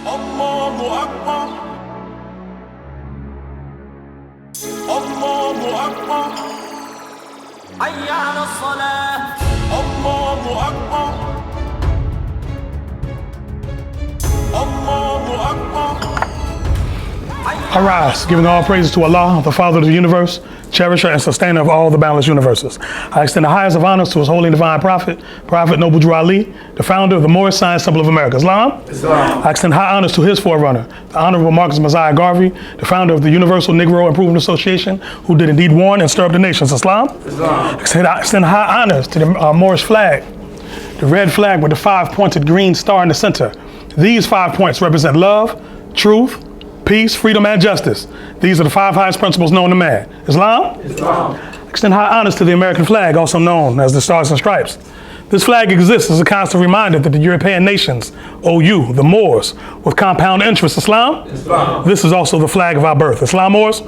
Allahu Akbar. Allahu Akbar. Hayya ala salah. Allahu Akbar. Allahu Akbar. Arise, giving all praises to Allah, the Father of the universe, cherisher and sustainer of all the boundless universes. I extend the highest of honors to His holy and divine prophet, Prophet Noble Drew Ali, the founder of the Moorish Science Temple of America. Islam? I extend high honors to his forerunner, the Honorable Marcus Mosiah Garvey, the founder of the Universal Negro Improvement Association, who did indeed warn and stir up the nations. Islam? I extend high honors to the Moorish flag, the red flag with the 5-pointed green star in the center. These 5 points represent love, truth, peace, freedom, and justice. These are the 5 highest principles known to man. Islam? Extend high honors to the American flag, also known as the Stars and Stripes. This flag exists as a constant reminder that the European nations owe you, the Moors, with compound interest. Islam? This is also the flag of our birth. Islam, Moors?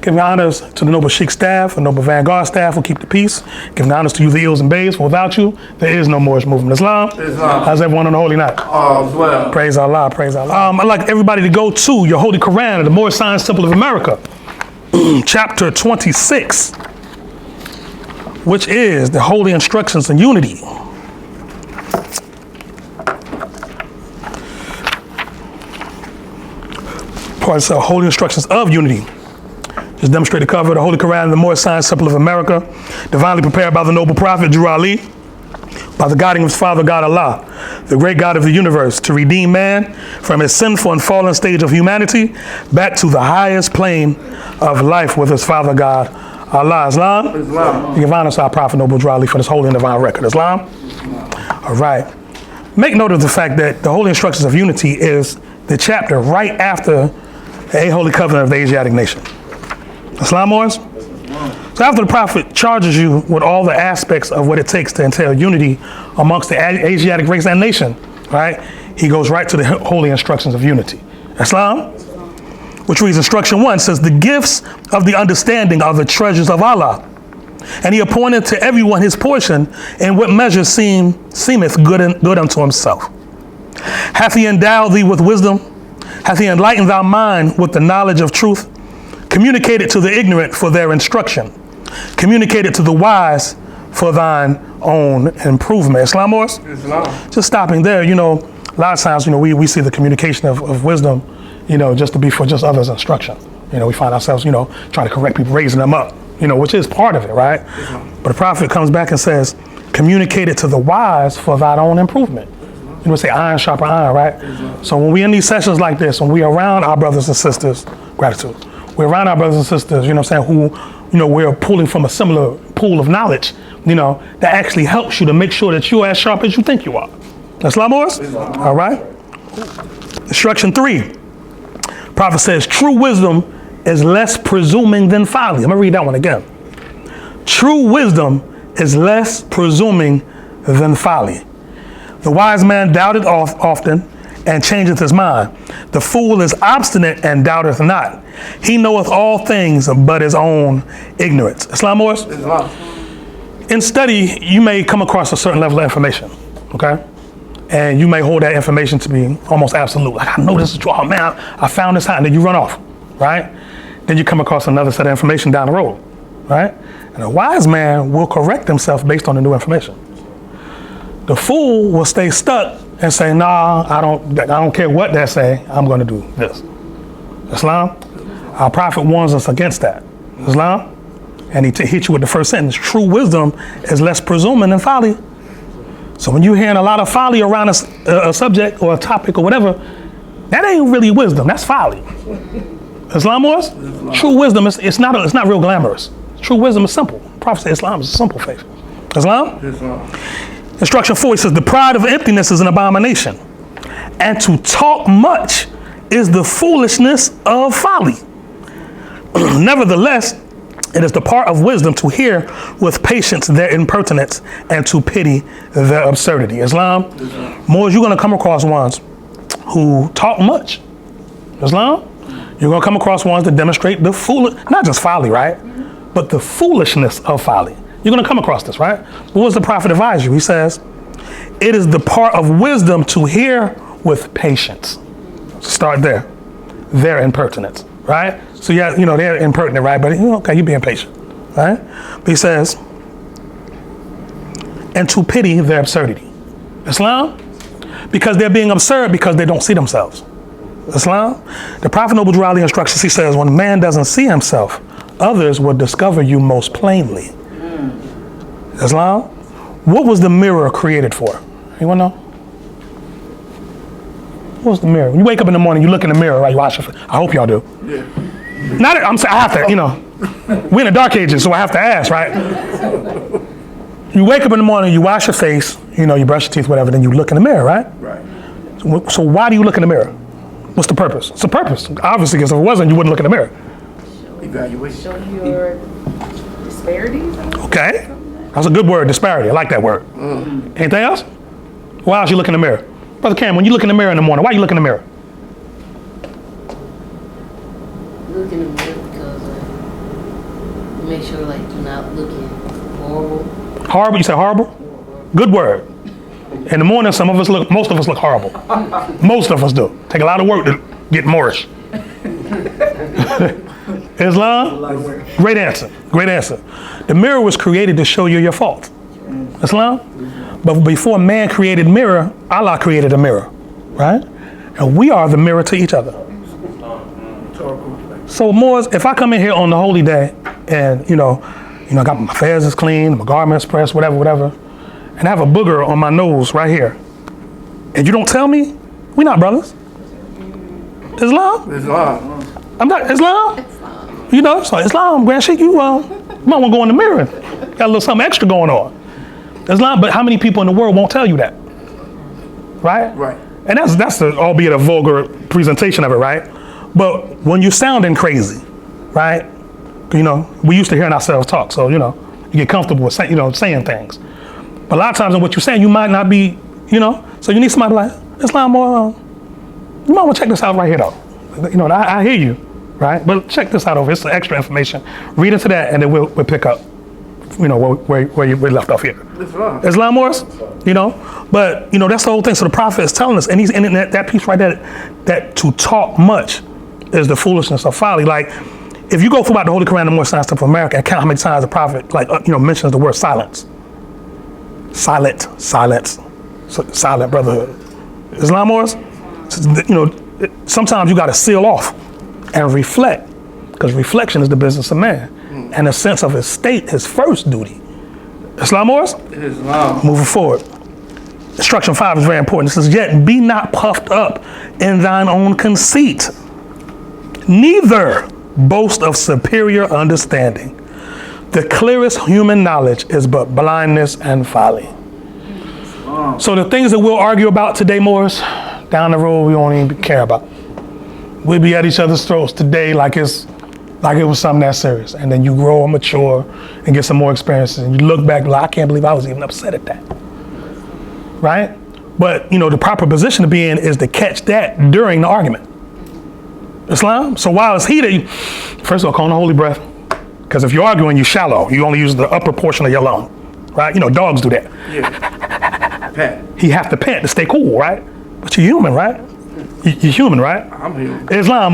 Giving honors to the noble Sheikh staff, the noble Vanguard staff who keep the peace. Giving honors to you, the Eels and Bays, for without you, there is no Moorish movement. Islam? How's everyone on the holy night? Well. Praise Allah, praise Allah. I'd like everybody to go to your Holy Quran of the Moorish Science Temple of America, chapter 26. Which is the Holy Instructions in Unity. Part of Holy Instructions of Unity. Just demonstrate the cover of the Holy Quran, the Moorish Science Temple of America, divinely prepared by the noble prophet Drew Ali, by the guiding of his Father God Allah, the great God of the universe, to redeem man from his sinful and fallen stage of humanity back to the highest plane of life with his Father God Allah. Islam? We give honor to our Prophet Noble Drew Ali for this holy and divine record. Islam? All right. Make note of the fact that the Holy Instructions of Unity is the chapter right after the Holy Covenant of the Asiatic nation. Islam, Moors? So after the Prophet charges you with all the aspects of what it takes to entail unity amongst the Asiatic race and nation, right? He goes right to the Holy Instructions of Unity. Islam? Which reads Instruction 1 says, the gifts of the understanding are the treasures of Allah. And He appointed to everyone his portion in what measure seemeth good unto himself. Hath He endowed thee with wisdom? Hath He enlightened thy mind with the knowledge of truth? Communicate it to the ignorant for their instruction. Communicate it to the wise for thine own improvement. Islam, Moors? Just stopping there, a lot of times, we see the communication of wisdom, just to be for just others' instruction. We find ourselves, trying to correct people, raising them up, which is part of it, right? But the Prophet comes back and says, communicate it to the wise for thine own improvement. We say iron sharpen iron, right? So when we're in these sessions like this, when we're around our brothers and sisters, gratitude, we're around our brothers and sisters, who, we're pulling from a similar pool of knowledge, that actually helps you to make sure that you're as sharp as you think you are. Islam, Moors? All right. Instruction 3. Prophet says, true wisdom is less presuming than folly. I'm gonna read that one again. True wisdom is less presuming than folly. The wise man doubteth often and changeth his mind. The fool is obstinate and doubteth not. He knoweth all things but his own ignorance. Islam, Moors? In study, you may come across a certain level of information, okay? And you may hold that information to be almost absolute. Like, I know this is true. Oh man, I found this out, and then you run off, right? Then you come across another set of information down the road, right? And a wise man will correct himself based on the new information. The fool will stay stuck and say, nah, I don't care what they say, I'm gonna do this. Islam? Our Prophet warns us against that. Islam? And he hit you with the first sentence. True wisdom is less presuming than folly. So when you're hearing a lot of folly around a subject or a topic or whatever, that ain't really wisdom, that's folly. Islam, was? True wisdom, it's not real glamorous. True wisdom is simple. The Prophet said Islam is a simple faith. Islam? Instruction 4 says, the pride of emptiness is an abomination, and to talk much is the foolishness of folly. Nevertheless, it is the part of wisdom to hear with patience their impertinence and to pity their absurdity. Islam? More as you're going to come across ones who talk much. Islam? You're going to come across ones that demonstrate the not just folly, right? But the foolishness of folly. You're going to come across this, right? What does the Prophet advise you? He says, it is the part of wisdom to hear with patience. Start there. Their impertinence, right? So yeah, they're impertinent, right? But okay, you're being patient, right? But he says, and to pity their absurdity. Islam? Because they're being absurd because they don't see themselves. Islam? The Prophet Noble Drew Ali instructions, he says, when a man doesn't see himself, others will discover you most plainly. Islam? What was the mirror created for? Anyone know? What was the mirror? When you wake up in the morning, you look in the mirror, right? You wash your face. I hope y'all do. Yeah. Not, I have to, we're in the dark ages, so I have to ask, right? You wake up in the morning, you wash your face, you brush your teeth, whatever, then you look in the mirror, right? Right. So why do you look in the mirror? What's the purpose? It's the purpose. Obviously, because if it wasn't, you wouldn't look in the mirror. Evaluation. Show your disparities. Okay. That's a good word, disparity. I like that word. Anything else? Why else you look in the mirror? Brother Cam, when you look in the mirror in the morning, why you look in the mirror? Look in the mirror because make sure you're not looking horrible. Horrible? You said horrible? Good word. In the morning, most of us look horrible. Most of us do. Take a lot of work to get Moorish. Islam? Great answer. Great answer. The mirror was created to show you your faults. Islam? But before man created mirror, Allah created a mirror, right? And we are the mirror to each other. So Moors, if I come in here on the holy day and, I got my affairs is clean, my garments pressed, whatever, and I have a booger on my nose right here, and you don't tell me, we not brothers. Islam? Islam. I'm not Islam. So Islam, Grand Sheikh, you might want to go in the mirror. Got a little something extra going on. Islam, but how many people in the world won't tell you that? Right? Right. And that's albeit a vulgar presentation of it, right? But when you're sounding crazy, right? We used to hearing ourselves talk, so you get comfortable with saying things. But a lot of times in what you're saying, you might not be, so you need somebody like Islam, you might want to check this out right here though. I hear you, right? But check this out over. It's extra information. Read into that, and then we'll pick up, where you left off here. Islam Morris, but that's the whole thing. So the Prophet is telling us, and he's in that piece right there, that to talk much is the foolishness of folly. Like, if you go throughout the Holy Quran, the more science of America, and count how many times the Prophet, mentions the word silence. Silent brotherhood. Islam Morris, sometimes you got to seal off and reflect, because reflection is the business of man. And a sense of his state, his first duty. Islam Morris? Islam. Moving forward. Instruction 5 is very important. It says, yet be not puffed up in thine own conceit, neither boast of superior understanding. The clearest human knowledge is but blindness and folly. So the things that we'll argue about today, Morris, down the road we won't even care about. We'll be at each other's throats today like it was something that serious. And then you grow and mature and get some more experiences. And you look back, I can't believe I was even upset at that. Right? But, the proper position to be in is to catch that during the argument. Islam? So while it's heated, first of all, call in a holy breath. Because if you're arguing, you're shallow. You only use the upper portion of your lung. Right? Dogs do that. Yeah. Pant. You have to pant to stay cool, right? But you're human, right? You're human, right? I'm human. Islam,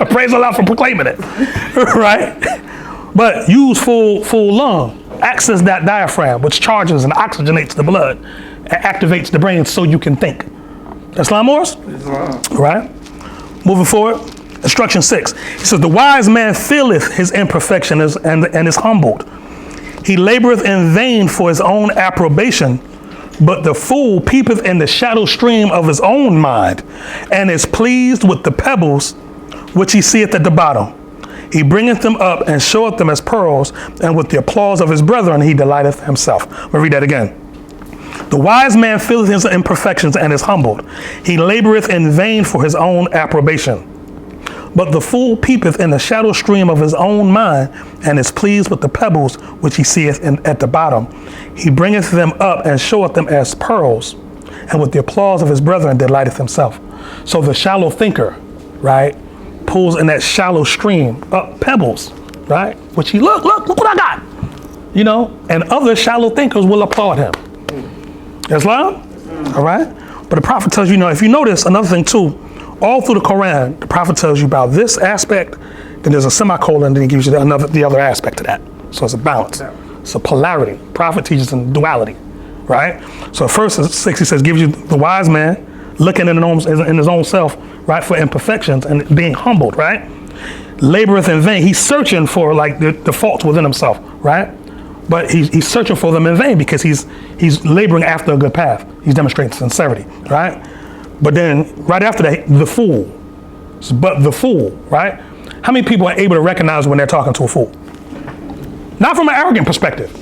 praise Allah for proclaiming it, right? But use full lung. Access that diaphragm, which charges and oxygenates the blood and activates the brain so you can think. Islam, Morris? Islam. Right? Moving forward, instruction 6. He says, the wise man feeleth his imperfection and is humbled. He laboreth in vain for his own approbation, but the fool peepeth in the shadow stream of his own mind, and is pleased with the pebbles which he seeth at the bottom. He bringeth them up and showeth them as pearls, and with the applause of his brethren he delighteth himself. I'm gonna read that again. The wise man feeleth his imperfections and is humbled. He laboreth in vain for his own approbation. But the fool peepeth in the shadow stream of his own mind, and is pleased with the pebbles which he seeth at the bottom. He bringeth them up and showeth them as pearls, and with the applause of his brethren delighteth himself. So the shallow thinker, right, pulls in that shallow stream up pebbles, right, which he look what I got, and other shallow thinkers will applaud him. Islam? All right? But the Prophet tells you, if you notice, another thing too, all through the Quran, the Prophet tells you about this aspect, then there's a semicolon, then he gives you the other aspect of that. So it's a balance. It's a polarity. Prophet teaches in duality, right? So first 6, he says, gives you the wise man looking in his own self, right, for imperfections and being humbled, right? Laboreth in vain. He's searching for like the faults within himself, right? But he's searching for them in vain because he's laboring after a good path. He's demonstrating sincerity, right? But then right after that, the fool. But the fool, right? How many people are able to recognize when they're talking to a fool? Not from an arrogant perspective,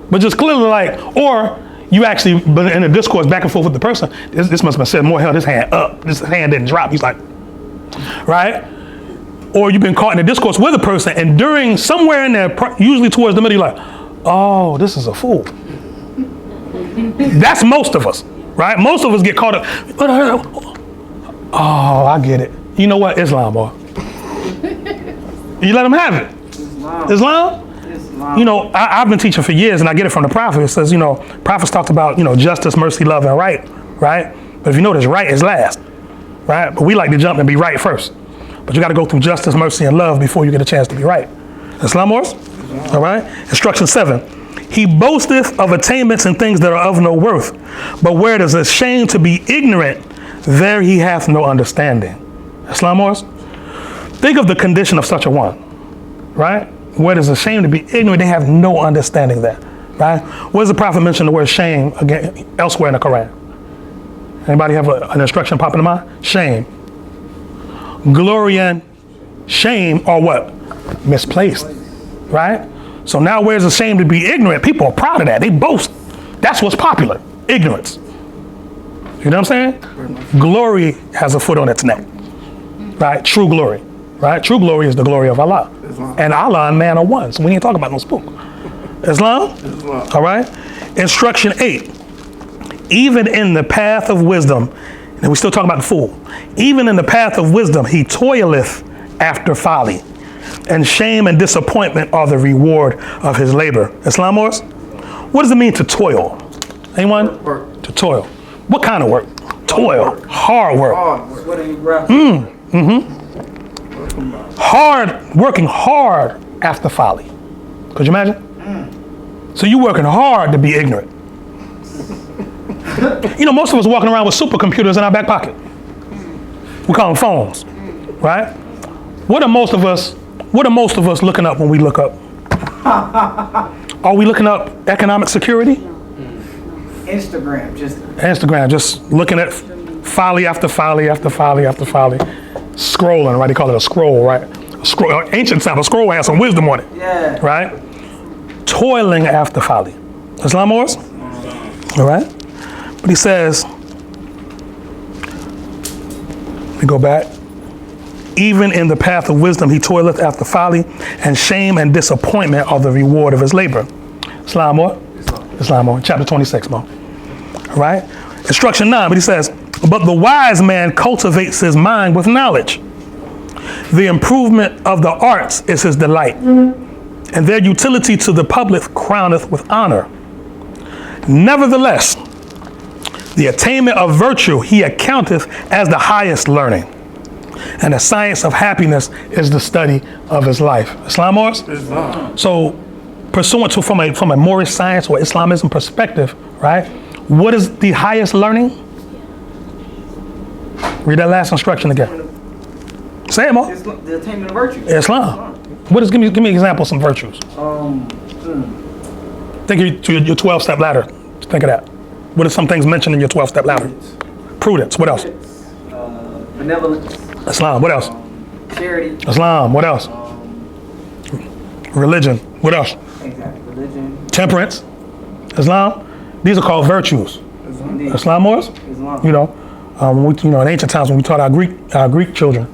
but just clearly like, or you actually, but in a discourse back and forth with the person, this must have been said more, held his hand up. This hand didn't drop. He's like, right? Or you've been caught in a discourse with a person and during somewhere in there, usually towards the middle, you're like, oh, this is a fool. That's most of us, right? Most of us get caught up. Oh, I get it. You know what? Islam, boy. You let them have it. Islam? You know, I've been teaching for years and I get it from the Prophet. It says, you know, prophets talked about, you know, justice, mercy, love, and right? But if you notice, right is last, right? But we like to jump and be right first. But you got to go through justice, mercy, and love before you get a chance to be right. Islam wars? All right? Instruction 7. He boasteth of attainments and things that are of no worth. But where it is a shame to be ignorant, there he hath no understanding. Islam wars? Think of the condition of such a one, right? Where it is a shame to be ignorant, they have no understanding there, right? Where does the Prophet mention the word shame again elsewhere in the Quran? Anybody have an instruction pop in mind? Shame. Glory and shame are what? Misplaced, right? So now where's the shame to be ignorant? People are proud of that. They boast. That's what's popular. Ignorance. You know what I'm saying? Glory has a foot on its neck, right? True glory, right? True glory is the glory of Allah. Islam. And Allah and man are one. So we ain't talking about no spook. Islam? All right? Instruction 8. Even in the path of wisdom, and we're still talking about the fool. Even in the path of wisdom, he toileth after folly. And shame and disappointment are the reward of his labor. Islam wars? What does it mean to toil? Anyone? Work. To toil. What kind of work? Toil. Hard work. Hard, working hard after folly. Could you imagine? So you working hard to be ignorant. You know, most of us walking around with supercomputers in our back pocket. We call them phones, right? What are most of us looking up when we look up? Are we looking up economic security? Instagram, just looking at folly after folly after folly after folly. Scrolling, right? They call it a scroll, right? A scroll, ancient time, a scroll has some wisdom on it. Yeah. Right? Toiling after folly. Islam wars? All right? But he says, we go back. Even in the path of wisdom, he toileth after folly, and shame and disappointment are the reward of his labor. Islam war? Islam war. Chapter 26, Mo. All right? Instruction 9, but he says, but the wise man cultivates his mind with knowledge. The improvement of the arts is his delight, and their utility to the public crowneth with honor. Nevertheless, the attainment of virtue he accounteth as the highest learning, and the science of happiness is the study of his life. Islam wars? So, pursuant to from a Moorish science or Islamism perspective, right? What is the highest learning? Read that last instruction again. Say it, Mo. The attainment of virtue. Islam. What is? Give me an example of some virtues. Think of your 12-step ladder. Think of that. What are some things mentioned in your 12-step ladder? Prudence. What else? Benevolence. Islam. What else? Charity. Islam. What else? Religion. What else? Exactly. Religion. Temperance. Islam. These are called virtues. Islam wars? Islam. You know, in ancient times when we taught our Greek children,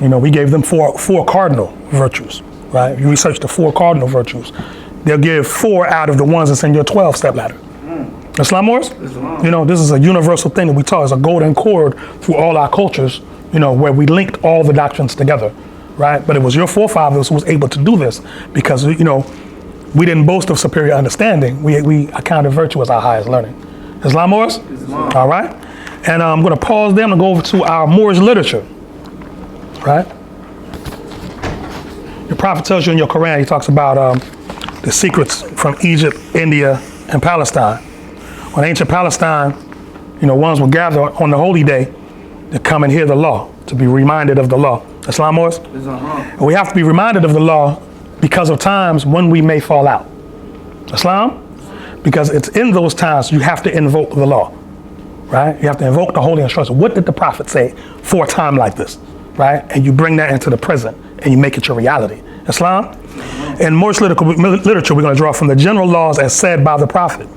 you know, we gave them four cardinal virtues, right? You research the 4 cardinal virtues. They'll give 4 out of the ones that's in your 12-step ladder. Islam wars? You know, this is a universal thing that we taught. It's a golden cord through all our cultures, you know, where we linked all the doctrines together, right? But it was your forefathers who was able to do this because, you know, we didn't boast of superior understanding. We accounted virtue as our highest learning. Islam wars? All right. And I'm going to pause there. I'm going to go over to our Moorish literature, right? The prophet tells you in your Quran, he talks about the secrets from Egypt, India, and Palestine. When ancient Palestine, ones would gather on the holy day to come and hear the law, to be reminded of the law. Islam Moors? And we have to be reminded of the law because of times when we may fall out. Islam? Because it's in those times you have to invoke the law, right? You have to invoke the holy instruction. What did the prophet say for a time like this, right? And you bring that into the present and you make it your reality. Islam? In Moorish literature, we're going to draw from the general laws as said by the prophet.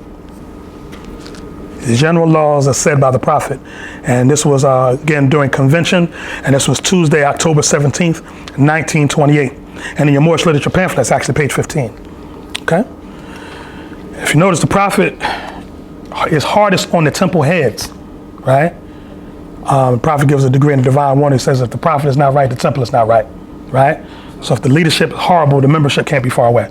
The general laws as said by the prophet. And this was, again, during convention. And this was Tuesday, October 17th, 1928. And in your Moorish literature pamphlet, it's actually page 15. Okay? If you notice, the prophet is hardest on the temple heads, right? The prophet gives a degree in the divine warning. He says if the prophet is not right, the temple is not right, right? So if the leadership is horrible, the membership can't be far away.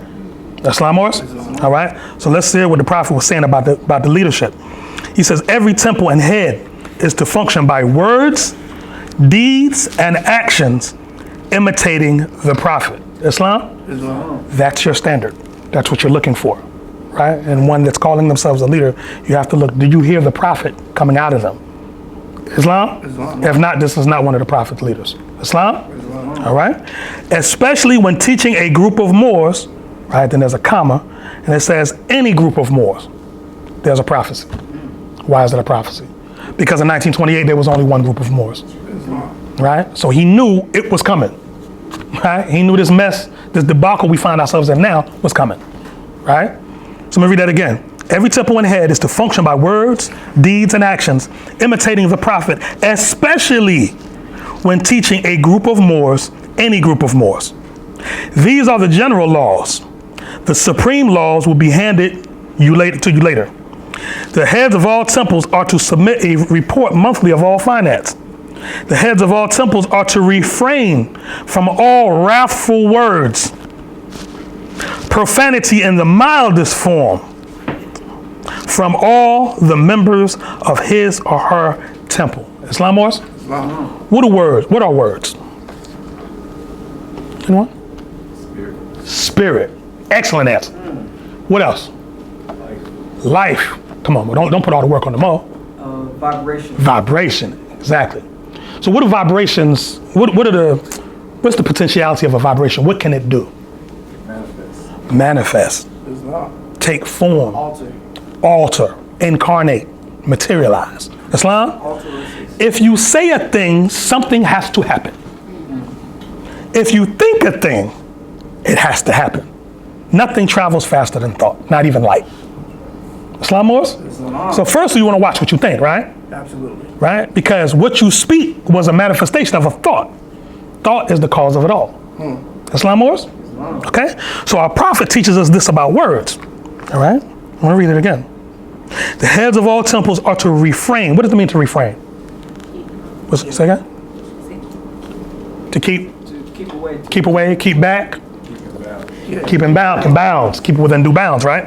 Islam Moors? All right? So let's see what the prophet was saying about the leadership. He says every temple and head is to function by words, deeds, and actions imitating the prophet. Islam? That's your standard. That's what you're looking for, right? And one that's calling themselves a leader, you have to look, do you hear the prophet coming out of them? Islam? If not, this is not one of the prophet's leaders. Islam? All right? Especially when teaching a group of Moors, right? Then there's a comma, and it says any group of Moors. There's a prophecy. Why is that a prophecy? Because in 1928, there was only one group of Moors, right? So he knew it was coming, right? He knew this mess, this debacle we find ourselves in now was coming, right? So let me read that again. Every temple and head is to function by words, deeds, and actions, imitating the prophet, especially when teaching a group of Moors, any group of Moors. These are the general laws. The supreme laws will be handed to you later. The heads of all temples are to submit a report monthly of all finance. The heads of all temples are to refrain from all wrathful words, profanity in the mildest form, from all the members of his or her temple. Islam Moors? What are words? What are words? Anyone? Spirit. Excellent answer. What else? Life. Come on, don't put all the work on the mo. Vibration. Vibration. Exactly. So what are vibrations? What's the potentiality of a vibration? What can it do? Manifest. Take form. Alter. Incarnate. Materialize. Islam? If you say a thing, something has to happen. If you think a thing, it has to happen. Nothing travels faster than thought, not even light. Islam Moors? So first you want to watch what you think, right? Absolutely. Right? Because what you speak was a manifestation of a thought. Thought is the cause of it all. Islam Moors? Okay? So our prophet teaches us this about words. All right? I'm going to read it again. The heads of all temples are to refrain. What does it mean to refrain? What's it say again? To keep away, keep back, keep in bounds, keep it within due bounds, right?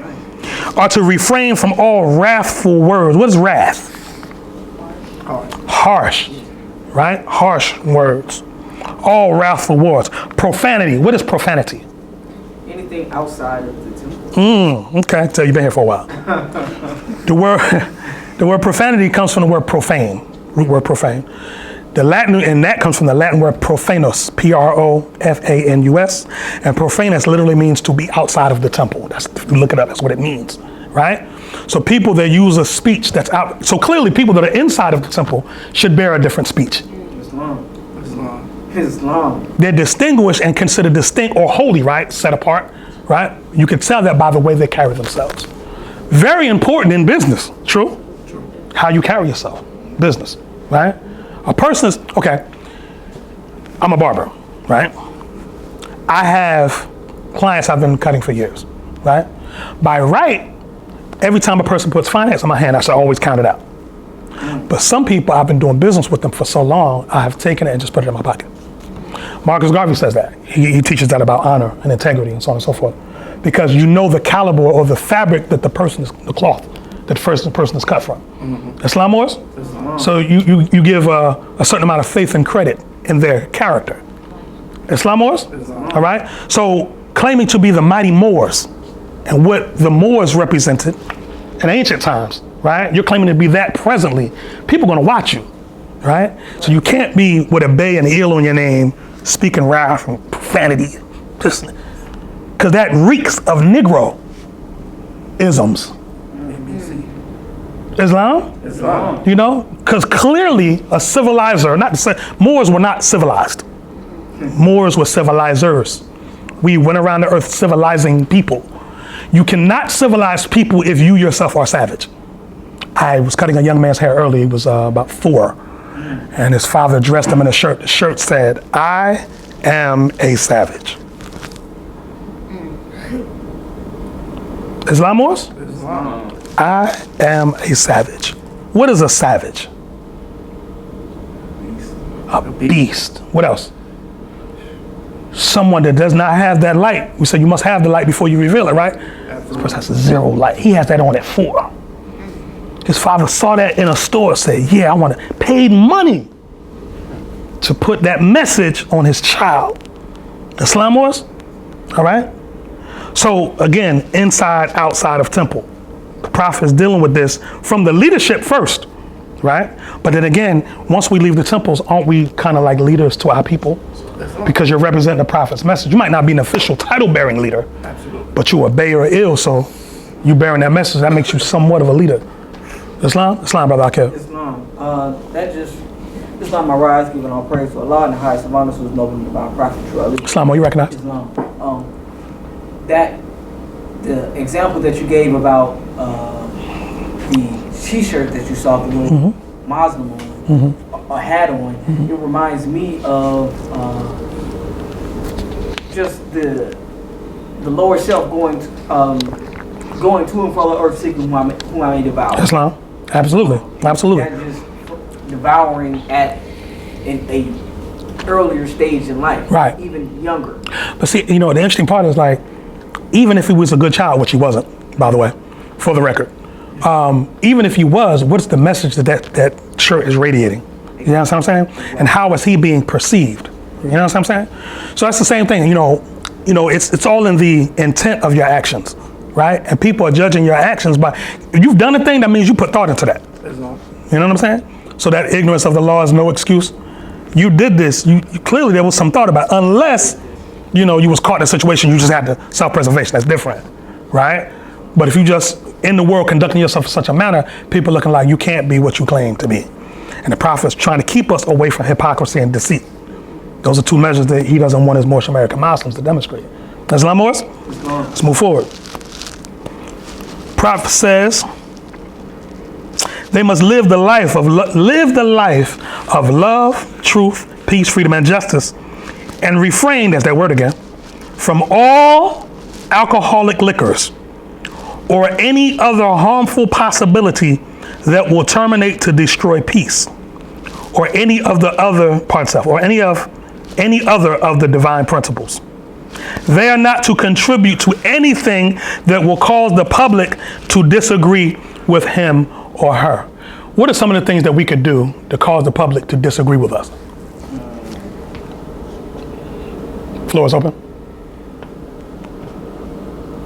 Are to refrain from all wrathful words. What is wrath? Harsh, right? Harsh words. All wrathful words. Profanity. What is profanity? Anything outside of the temple. Okay, tell you've been here for a while. The word profanity comes from the word profane, root word profane. The Latin, and that comes from the Latin word profanus, Profanus, and profanus literally means to be outside of the temple. That's, if you look it up, that's what it means, right? So people that use a speech that's out, so clearly people that are inside of the temple should bear a different speech. Islam. They're distinguished and considered distinct or holy, right? Set apart, right? You can tell that by the way they carry themselves. Very important in business, true? How you carry yourself, business, right? A person is, okay, I'm a barber, right? I have clients I've been cutting for years, right? By right, every time a person puts finance in my hand, I should always count it out. But some people, I've been doing business with them for so long, I have taken it and just put it in my pocket. Marcus Garvey says that. He teaches that about honor and integrity and so on and so forth. Because you know the caliber or the fabric that the person is, the cloth that the first person is cut from. Islam wars? So you give a certain amount of faith and credit in their character. Islam wars? All right? So claiming to be the mighty Moors and what the Moors represented in ancient times, right? You're claiming to be that presently. People are going to watch you, right? So you can't be with a bay and an eel on your name, speaking wrath and profanity, just because that reeks of Negro-isms. Islam? You know, because clearly a civilizer, not to say, Moors were not civilized. Moors were civilizers. We went around the earth civilizing people. You cannot civilize people if you yourself are savage. I was cutting a young man's hair early. He was about 4. And his father dressed him in a shirt. The shirt said, "I am a savage." Islam Moors? I am a savage. What is a savage? A beast. What else? Someone that does not have that light. We said you must have the light before you reveal it, right? This person has 0 light. He has that on at 4. His father saw that in a store, said, "Yeah, I want to pay money to put that message on his child." Islam Wars? All right? So again, inside, outside of temple. The prophet is dealing with this from the leadership first, right? But then again, once we leave the temples, aren't we kind of like leaders to our people? Because you're representing the prophet's message. You might not be an official title-bearing leader, but you are bay or ill, so you bearing that message, that makes you somewhat of a leader. Islam? Islam, brother Akil. Islam. Islam, my rise, giving all praise to Allah and the highest of honors, who is noble and divine prophet, true Ali. Islam, what you recognize? Islam. The example that you gave about the T-shirt that you saw the little Muslim on, or had on, it reminds me of just the lower self going to and fro the earth seeking whom I may devour. Islam, absolutely, absolutely. That just devouring at a earlier stage in life, right? Even younger. But see, you know, the interesting part is like, even if he was a good child, which he wasn't, by the way, for the record, even if he was, what's the message that shirt is radiating? You know what I'm saying? And how is he being perceived? You know what I'm saying? So that's the same thing. You know, it's all in the intent of your actions, right? And people are judging your actions by, if you've done a thing, that means you put thought into that. You know what I'm saying? So that ignorance of the law is no excuse. You did this. You clearly there was some thought about it, unless you know you was caught in a situation you just had to self-preservation. That's different, right? But if you just in the world conducting yourself in such a manner, people looking like you can't be what you claim to be. And the prophet's trying to keep us away from hypocrisy and deceit. Those are 2 measures that he doesn't want his Moorish American Muslims to demonstrate. Islam Moors? Let's move forward. Prophet says they must live the life of love, truth, peace, freedom, and justice, and refrain, that's that word again, from all alcoholic liquors or any other harmful possibility that will terminate to destroy peace, or any of the other parts of, or any other of the divine principles. They are not to contribute to anything that will cause the public to disagree with him or her. What are some of the things that we could do to cause the public to disagree with us? Floor is open.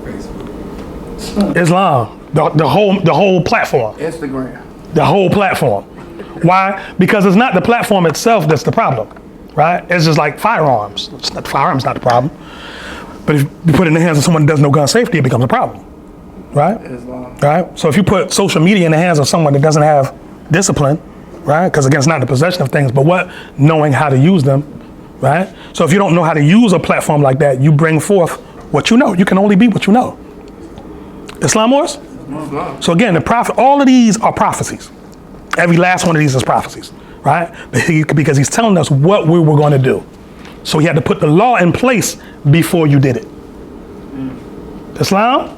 Facebook. Islam, the whole platform. Instagram. The whole platform. Why? Because it's not the platform itself that's the problem, right? It's just like firearms. Firearms not the problem. But if you put it in the hands of someone that doesn't know gun safety, it becomes a problem, right? Right? So if you put social media in the hands of someone that doesn't have discipline, right? Because again, it's not the possession of things, but knowing how to use them, right? So if you don't know how to use a platform like that, you bring forth what you know. You can only be what you know. Islam Wars? So again, the prophet, all of these are prophecies. Every last one of these is prophecies, right? Because he's telling us what we were going to do. So he had to put the law in place before you did it. Islam?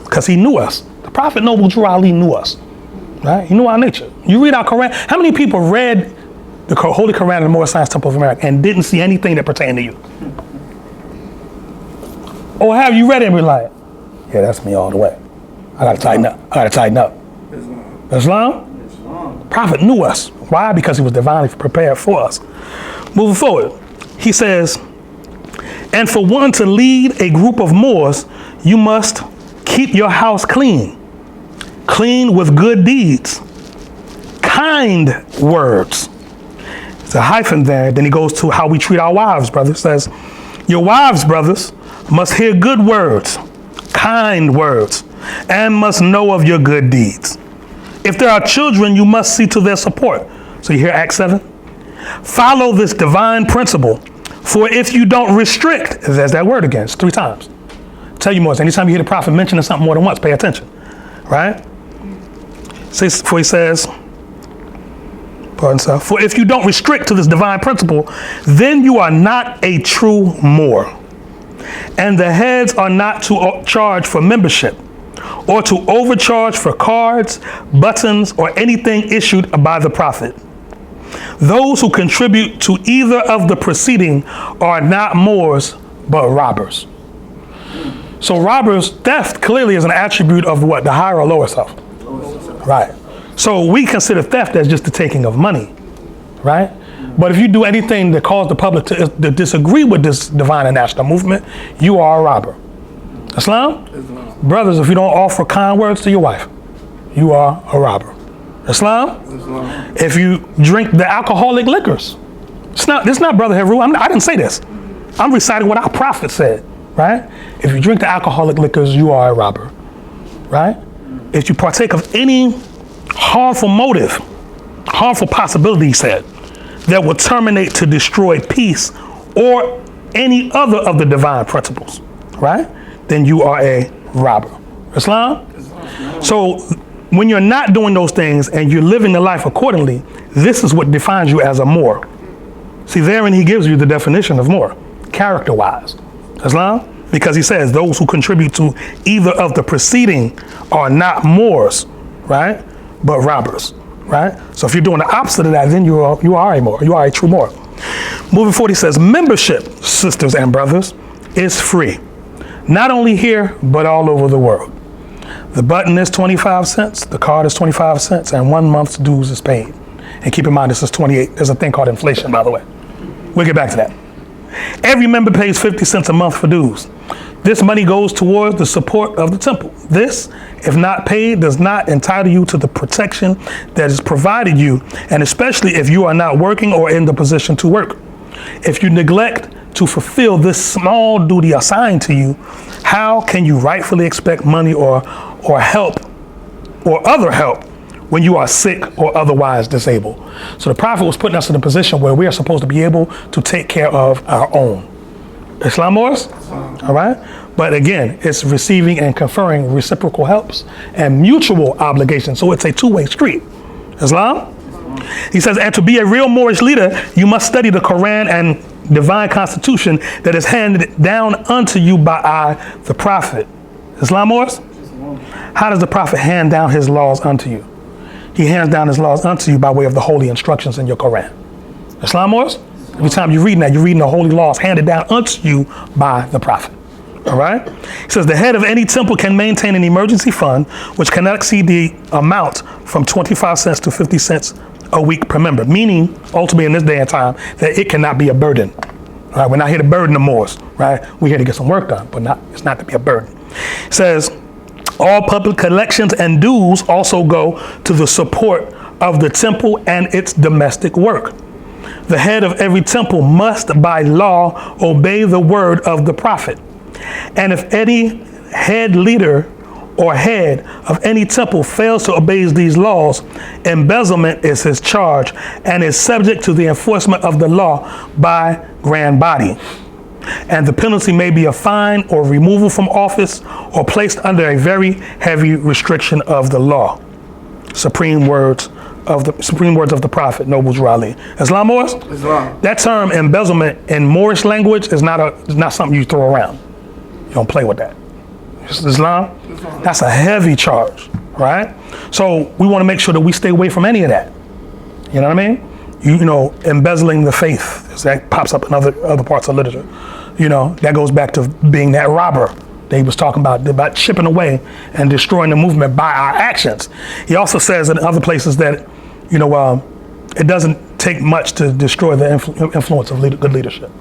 Because he knew us. The Prophet Noble Drew Ali knew us, right? He knew our nature. You read our Quran. How many people read the Holy Quran in the Moorish Science Temple of America and didn't see anything that pertained to you? Or have you read it and be like, yeah, that's me all the way. I got to tighten up. Islam? Prophet knew us. Why? Because he was divinely prepared for us. Moving forward, he says, and for one to lead a group of Moors, you must keep your house clean with good deeds, kind words. There's a hyphen there. Then he goes to how we treat our wives, brother. It says, your wives, brothers, must hear good words, kind words, and must know of your good deeds. If there are children, you must see to their support. So you hear Acts 7? Follow this divine principle, for if you don't restrict, there's that word again, it's 3 times. Tell you more, anytime you hear the prophet mentioning something more than once, pay attention, right? For he says, for if you don't restrict to this divine principle, then you are not a true Moor. And the heads are not to charge for membership or to overcharge for cards, buttons, or anything issued by the prophet. Those who contribute to either of the preceding are not Moors, but robbers. So robbers, theft clearly is an attribute of what? The higher or lower self. Right. So we consider theft as just the taking of money, right? But if you do anything that cause the public to disagree with this divine and national movement, you are a robber. Islam? Brothers, if you don't offer kind words to your wife, you are a robber. Islam? If you drink the alcoholic liquors, this is not Brother Heru. I didn't say this. I'm reciting what our prophet said, right? If you drink the alcoholic liquors, you are a robber, right? If you partake of any harmful motive, harmful possibility, he said, that will terminate to destroy peace or any other of the divine principles, right? Then you are a robber. Islam? So when you're not doing those things and you're living the life accordingly, this is what defines you as a Moor. See, therein he gives you the definition of Moor, character-wise. Islam? Because he says those who contribute to either of the preceding are not Moors, right? But robbers, right? So if you're doing the opposite of that, then you are a Moor. You are a true Moor. Moving forward, he says, membership, sisters and brothers, is free. Not only here, but all over the world. The button is 25 cents, the card is 25 cents, and 1 month's dues is paid. And keep in mind, this is 28. There's a thing called inflation, by the way. We'll get back to that. Every member pays 50 cents a month for dues. This money goes towards the support of the temple. This, if not paid, does not entitle you to the protection that is provided you, and especially if you are not working or in the position to work. If you neglect to fulfill this small duty assigned to you, how can you rightfully expect money or help or other help when you are sick or otherwise disabled? So the prophet was putting us in a position where we are supposed to be able to take care of our own. Islam Moors? All right? But again, it's receiving and conferring reciprocal helps and mutual obligations. So it's a two-way street. Islam? He says, and to be a real Moorish leader, you must study the Quran and divine constitution that is handed down unto you by the prophet. Islam Moors? How does the prophet hand down his laws unto you? He hands down his laws unto you by way of the holy instructions in your Quran. Islam Moors? Every time you're reading that, you're reading the holy laws handed down unto you by the prophet. All right? He says, the head of any temple can maintain an emergency fund which cannot exceed the amount from 25 cents to 50 cents a week per member, meaning ultimately in this day and time that it cannot be a burden. All right? We're not here to burden the Moors, right? We're here to get some work done, but it's not to be a burden. It says, all public collections and dues also go to the support of the temple and its domestic work. The head of every temple must by law obey the word of the prophet. And if any head leader or head of any temple fails to obey these laws, embezzlement is his charge and is subject to the enforcement of the law by grand body. And the penalty may be a fine or removal from office or placed under a very heavy restriction of the law. Supreme words of the prophet, Noble Drew Ali. Islam Moors? Islam. That term embezzlement in Moorish language is not something you throw around. You don't play with that. Islam? That's a heavy charge, right? So we want to make sure that we stay away from any of that. You know what I mean? You know, embezzling the faith, that pops up in other parts of literature. You know, that goes back to being that robber, He was talking about chipping away and destroying the movement by our actions. He also says in other places that, it doesn't take much to destroy the influence of good leadership,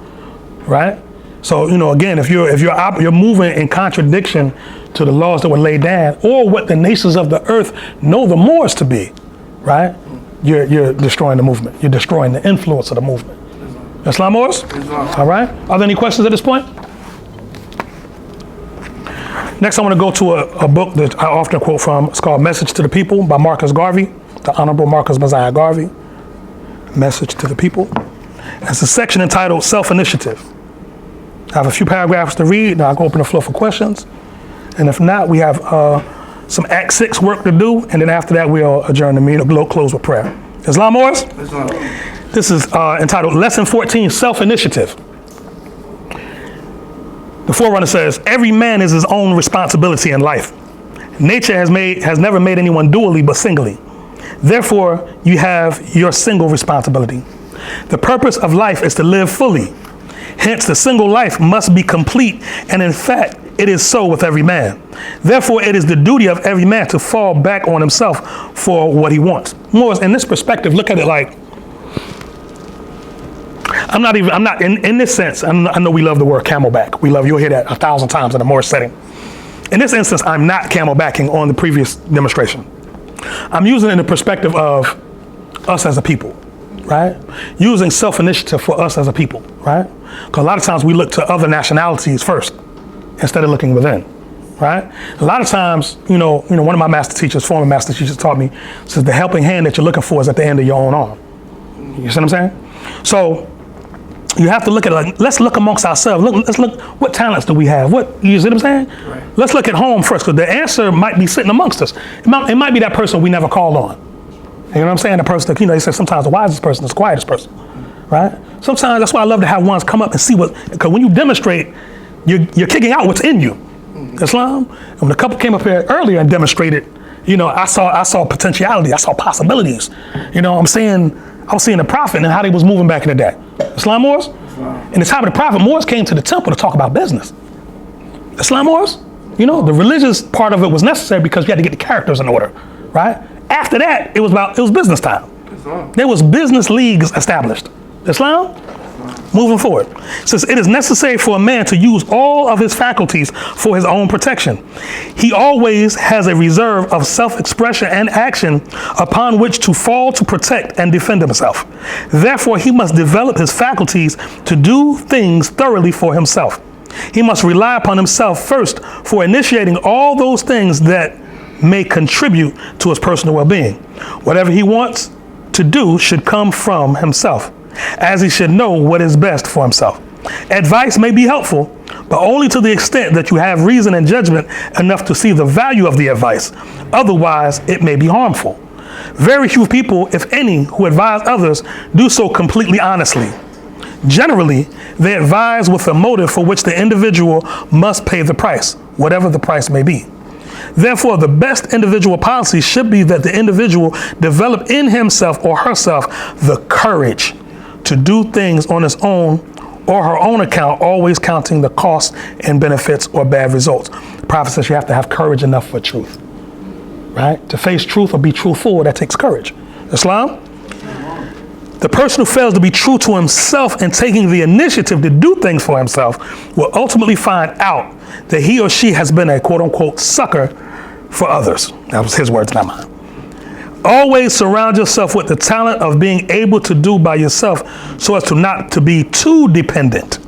right? So, again, if you're moving in contradiction to the laws that were laid down, or what the nations of the earth know the Moors to be, right? You're destroying the movement. You're destroying the influence of the movement. Islam Moors? All right. Are there any questions at this point? Next, I want to go to a book that I often quote from. It's called Message to the People by Marcus Garvey, the Honorable Marcus Messiah Garvey. Message to the People. It's a section entitled Self-Initiative. I have a few paragraphs to read, and I'll go open the floor for questions. And if not, we have some Act 6 work to do, and then after that, we'll adjourn the meeting, close with prayer. Islam Moors? This is entitled Lesson 14, Self-Initiative. The forerunner says, every man is his own responsibility in life. Nature has never made anyone dually but singly. Therefore, you have your single responsibility. The purpose of life is to live fully. Hence, the single life must be complete, and in fact, it is so with every man. Therefore, it is the duty of every man to fall back on himself for what he wants. More in this perspective, look at it like, I'm not in this sense, I know we love the word camelback. You'll hear that 1,000 times in a Moorish setting. In this instance, I'm not camelbacking on the previous demonstration. I'm using it in the perspective of us as a people, right? Using self-initiative for us as a people, right? Because a lot of times we look to other nationalities first instead of looking within, right? A lot of times, one of my former master teachers taught me, says the helping hand that you're looking for is at the end of your own arm. You see what I'm saying? So you have to look at it like, let's look amongst ourselves. Let's look, what talents do we have? You see what I'm saying? Right. Let's look at home first, because the answer might be sitting amongst us. It might be that person we never called on. You know what I'm saying? The person that, they say sometimes the wisest person is the quietest person, right? Sometimes that's why I love to have ones come up and see because when you demonstrate, you're kicking out what's in you. Islam. And when a couple came up here earlier and demonstrated, I saw potentiality, I saw possibilities. I was seeing the Prophet and how they was moving back in the day. Islam Moors? In the time of the Prophet, Moors came to the temple to talk about business. Islam Moors? The religious part of it was necessary because you had to get the characters in order, right? After that, it was business time. Islam. There was business leagues established. Islam? Moving forward. Says it is necessary for a man to use all of his faculties for his own protection. He always has a reserve of self-expression and action upon which to fall to protect and defend himself. Therefore, he must develop his faculties to do things thoroughly for himself. He must rely upon himself first for initiating all those things that may contribute to his personal well-being. Whatever he wants to do should come from himself, as he should know what is best for himself. Advice may be helpful, but only to the extent that you have reason and judgment enough to see the value of the advice. Otherwise, it may be harmful. Very few people, if any, who advise others do so completely honestly. Generally, they advise with a motive for which the individual must pay the price, whatever the price may be. Therefore, the best individual policy should be that the individual develop in himself or herself the courage to do things on his own or her own account, always counting the costs and benefits or bad results. The Prophet says you have to have courage enough for truth, right? To face truth or be truthful, that takes courage. Islam? The person who fails to be true to himself and taking the initiative to do things for himself will ultimately find out that he or she has been a quote-unquote sucker for others. That was his words, not mine. Always surround yourself with the talent of being able to do by yourself so as to not to be too dependent.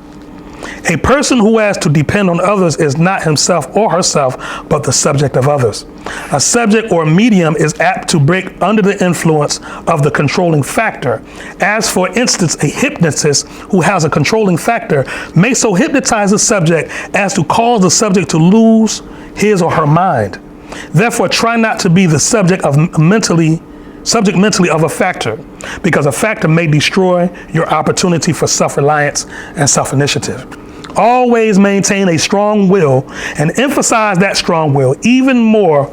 A person who has to depend on others is not himself or herself, but the subject of others. A subject or medium is apt to break under the influence of the controlling factor. As for instance, a hypnotist who has a controlling factor may so hypnotize the subject as to cause the subject to lose his or her mind. Therefore, try not to be the subject mentally of a factor, because a factor may destroy your opportunity for self-reliance and self-initiative. Always maintain a strong will and emphasize that strong will even more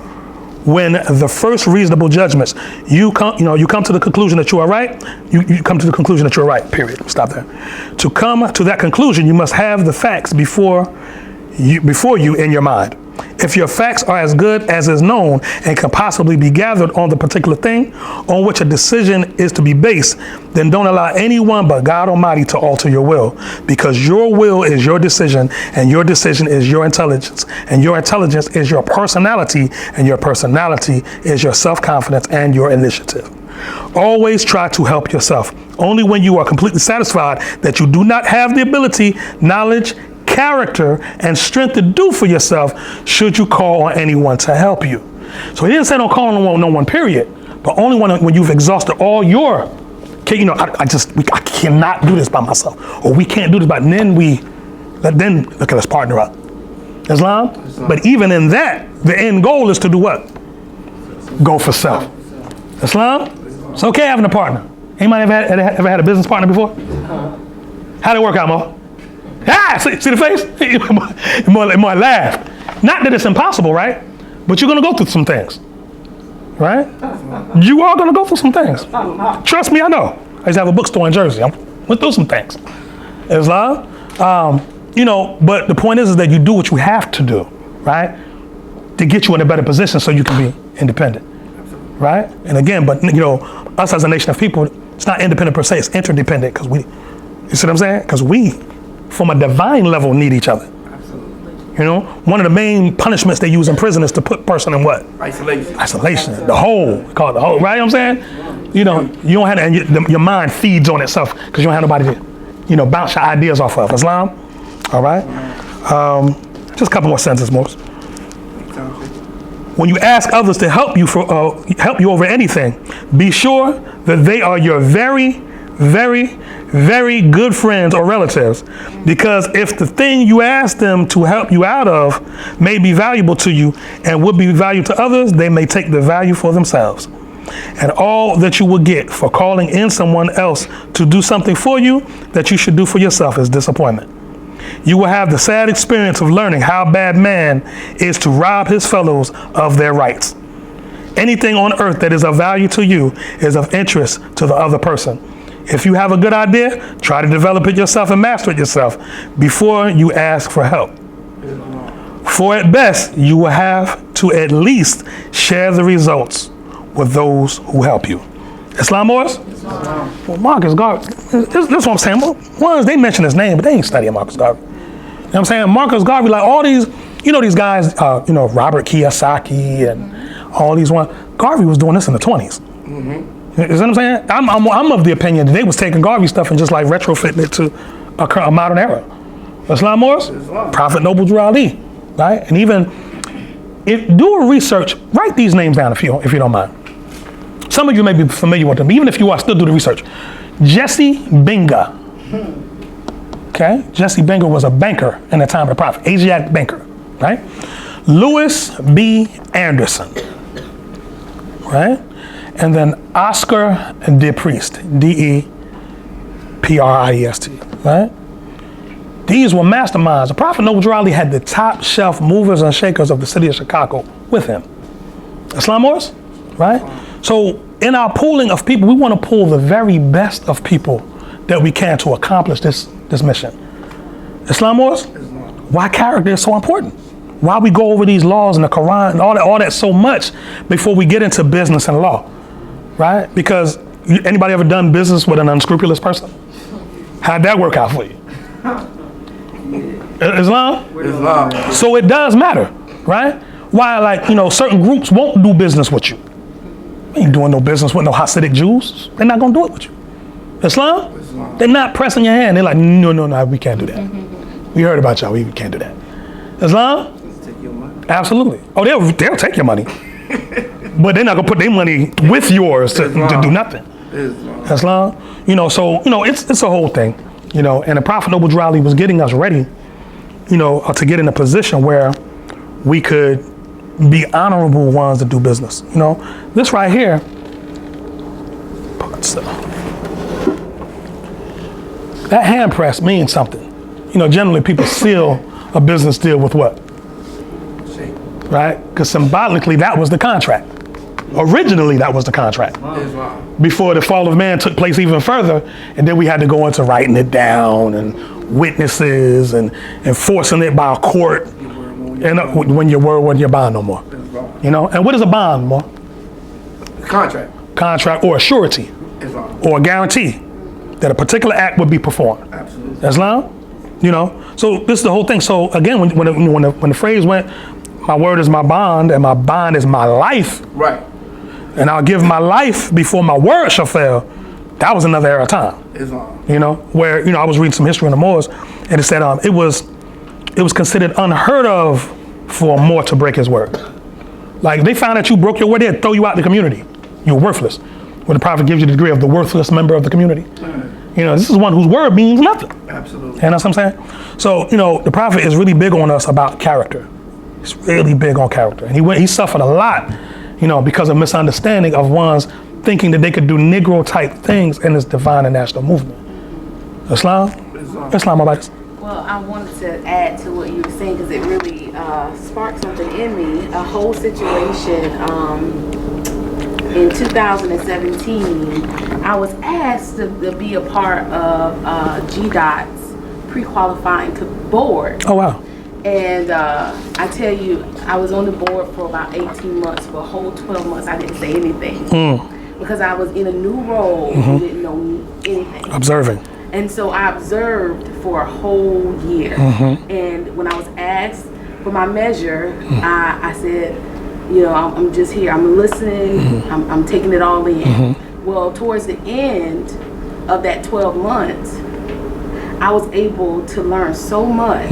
when the first reasonable judgments you come to the conclusion that you are right. You come to the conclusion that you're right. Period. Stop there. To come to that conclusion, you must have the facts before before you in your mind. If your facts are as good as is known and can possibly be gathered on the particular thing on which a decision is to be based, then don't allow anyone but God Almighty to alter your will, because your will is your decision, and your decision is your intelligence, and your intelligence is your personality, and your personality is your self-confidence and your initiative. Always try to help yourself. Only when you are completely satisfied that you do not have the ability, knowledge, character, and strength to do for yourself should you call on anyone to help you. So he didn't say don't call on no one, period, but only when you've exhausted all your, I cannot do this by myself, or we can't do this by, then look, let's partner up. Islam? But even in that, the end goal is to do what? Go for self. Islam? It's okay having a partner. Anybody ever had a business partner before? How'd it work out, Mo? See the face? It more laugh. Not that it's impossible, right? But you're gonna go through some things, right? You are gonna go through some things. Trust me, I know. I used to have a bookstore in Jersey. I went through some things. Islam, but the point is that you do what you have to do, right? To get you in a better position so you can be independent, right? And again, but us as a nation of people, it's not independent per se, it's interdependent, because you see what I'm saying? Because we, from a divine level, need each other. Absolutely. One of the main punishments they use in prison is to put person in what? Isolation. Absolutely. The hole, call it the hole, right? You know what I'm saying? You don't have to, and your mind feeds on itself because you don't have nobody to, bounce your ideas off of. Islam? All right? Just a couple more sentences, most. When you ask others to help you over anything, be sure that they are your very, very, very good friends or relatives, because if the thing you ask them to help you out of may be valuable to you and would be valuable to others, they may take the value for themselves. And all that you will get for calling in someone else to do something for you that you should do for yourself is disappointment. You will have the sad experience of learning how bad man is to rob his fellows of their rights. Anything on earth that is of value to you is of interest to the other person. If you have a good idea, try to develop it yourself and master it yourself before you ask for help. For at best, you will have to at least share the results with those who help you. Islam Morris? Well, Marcus Garvey, this is what I'm saying. Ones, they mention his name, but they ain't studying Marcus Garvey. You know what I'm saying? Marcus Garvey, like all these, these guys, Robert Kiyosaki and all these ones. Garvey was doing this in the 20s. Mm-hmm. You know what I'm saying? I'm of the opinion that they was taking Garvey stuff and just like retrofitting it to a modern era. Islam Morris? Prophet Noble Drew Ali, right? And even, do a research, write these names down if you don't mind. Some of you may be familiar with them, even if you are, still do the research. Jesse Benga. Okay? Jesse Benga was a banker in the time of the Prophet, Asiatic banker, right? Louis B. Anderson, right? And then Oscar DePriest, D-E-P-R-I-E-S-T, right? These were masterminds. The Prophet Noble Drew Ali had the top shelf movers and shakers of the city of Chicago with him. Islam Morris, right? So in our pooling of people, we want to pull the very best of people that we can to accomplish this mission. Islam Morris, why character is so important? Why we go over these laws in the Quran and all that so much before we get into business and law, right? Because anybody ever done business with an unscrupulous person? How'd that work out for you? Islam? So it does matter, right? Why, certain groups won't do business with you. You ain't doing no business with no Hasidic Jews. They're not gonna do it with you. Islam? They're not pressing your hand. They're like, no, we can't do that. We heard about y'all, we can't do that. Islam? Take your money. Absolutely. Oh, they'll take your money. But they're not gonna put their money with yours to do nothing. Islam? It's a whole thing. And the Prophet Noble Drew Ali was getting us ready, to get in a position where we could be honorable ones to do business. This right here, that hand press means something. Generally people seal a business deal with what? Right? Because symbolically that was the contract. Originally that was the contract. Before the fall of man took place even further, and then we had to go into writing it down and witnesses and enforcing it by a court. And when your word wasn't your bond no more. You know, and what is a bond more? Contract or a surety or a guarantee that a particular act would be performed. Absolutely. Islam, you know. So this is the whole thing. So again, when the phrase went, my word is my bond and my bond is my life. Right. And I'll give my life before my word shall fail. That was another era of time. Islam. You know, where, you know, I was reading some history on the Moors, and it said it was considered unheard of for a Moor to break his word. Like, they found that you broke your word, they'd throw you out the community. You're worthless. When the prophet gives you the degree of the worthless member of the community. You know, this is one whose word means nothing. Absolutely. You know what I'm saying? So, you know, the prophet is really big on us about character. He's really big on character. And he suffered a lot, you know, because of misunderstanding of one's thinking that they could do Negro type things in this divine and national movement. Islam? Islam about this. Well, I wanted to add to what you were saying because it really sparked something in me. A whole situation in 2017, I was asked to be a part of GDOT's pre-qualifying board. Oh, wow. And I tell you, I was on the board for about 18 months. For a whole 12 months, I didn't say anything. Because I was in a new role and didn't know anything. Observing. And so I observed for a whole year. And when I was asked for my measure, I said, you know, I'm just here. I'm listening. I'm taking it all in. Well, towards the end of that 12 months, I was able to learn so much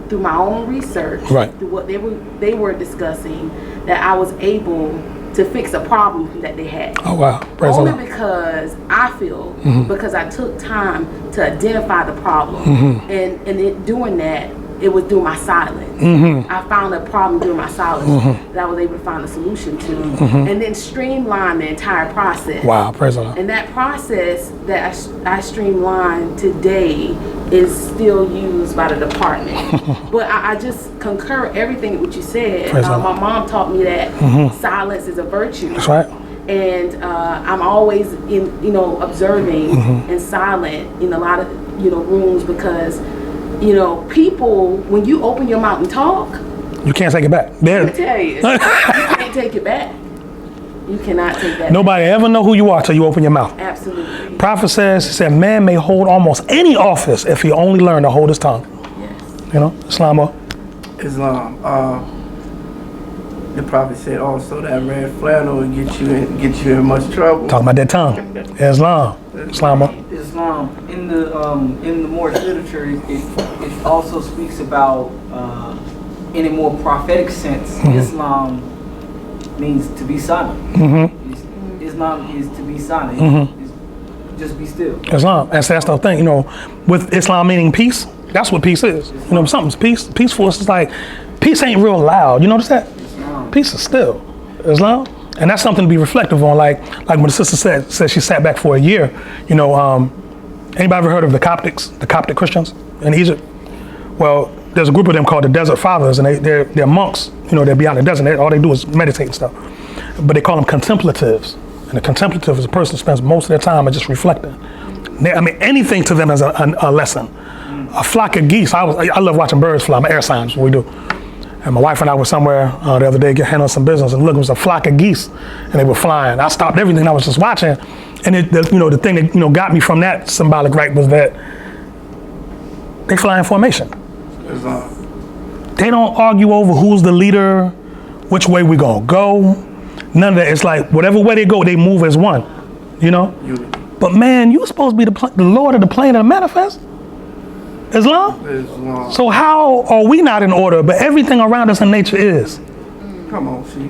through my own research, through what they were discussing, that I was able to fix a problem that they had. Oh, wow. Praise Only Allah. because I feel, because I took time to identify the problem. And doing that, it was through my silence. I found a problem through my silence that I was able to find a solution to. And then streamline the entire process. Wow, praise Allah. And that process that I streamlined today is still used by the department. But I just concur everything what you said. Praise Allah. My mom taught me that silence is a virtue. That's right. And I'm always observing and silent in a lot of rooms, because people, when you open your mouth and talk, You can't take it back. let me tell you, you can't take it back. You cannot take that Nobody ever know who you are till you open your mouth. back. Absolutely. Prophet says, he said, man may hold almost any office if he only learned to hold his tongue. Yes. You know, Islam. Islam. The prophet said also that red flannel will get you in much trouble. Talking about that tongue. Islam. Islam. Islam in the Moorish literature, it also speaks about in a more prophetic sense. Islam means to be silent. Islam is to be silent. Just be still. Islam. And so that's the thing, with Islam meaning peace, that's what peace is. Something's peace. Peaceful is like, peace ain't real loud. You notice that? Peace is still. Islam. And that's something to be reflective on. Like when the sister said she sat back for a year. Anybody ever heard of the Coptic Christians in Egypt? Well, there's a group of them called the Desert Fathers, and they're monks. They're beyond the desert. All they do is meditate and stuff. But they call them contemplatives. And a contemplative is a person who spends most of their time just reflecting. Anything to them is a lesson. A flock of geese. I love watching birds fly. I'm an air scientist, what we do. And my wife and I were somewhere the other day handling some business, and look, it was a flock of geese, and they were flying. I stopped everything I was just watching, and the thing that got me from that symbolic right was that they fly in formation. They don't argue over who's the leader, which way we gonna go. None of that. It's like whatever way they go, they move as one. But man, you're supposed to be the Lord of the plane of the manifest. Islam? So how are we not in order, but everything around us in nature is? Come on, see.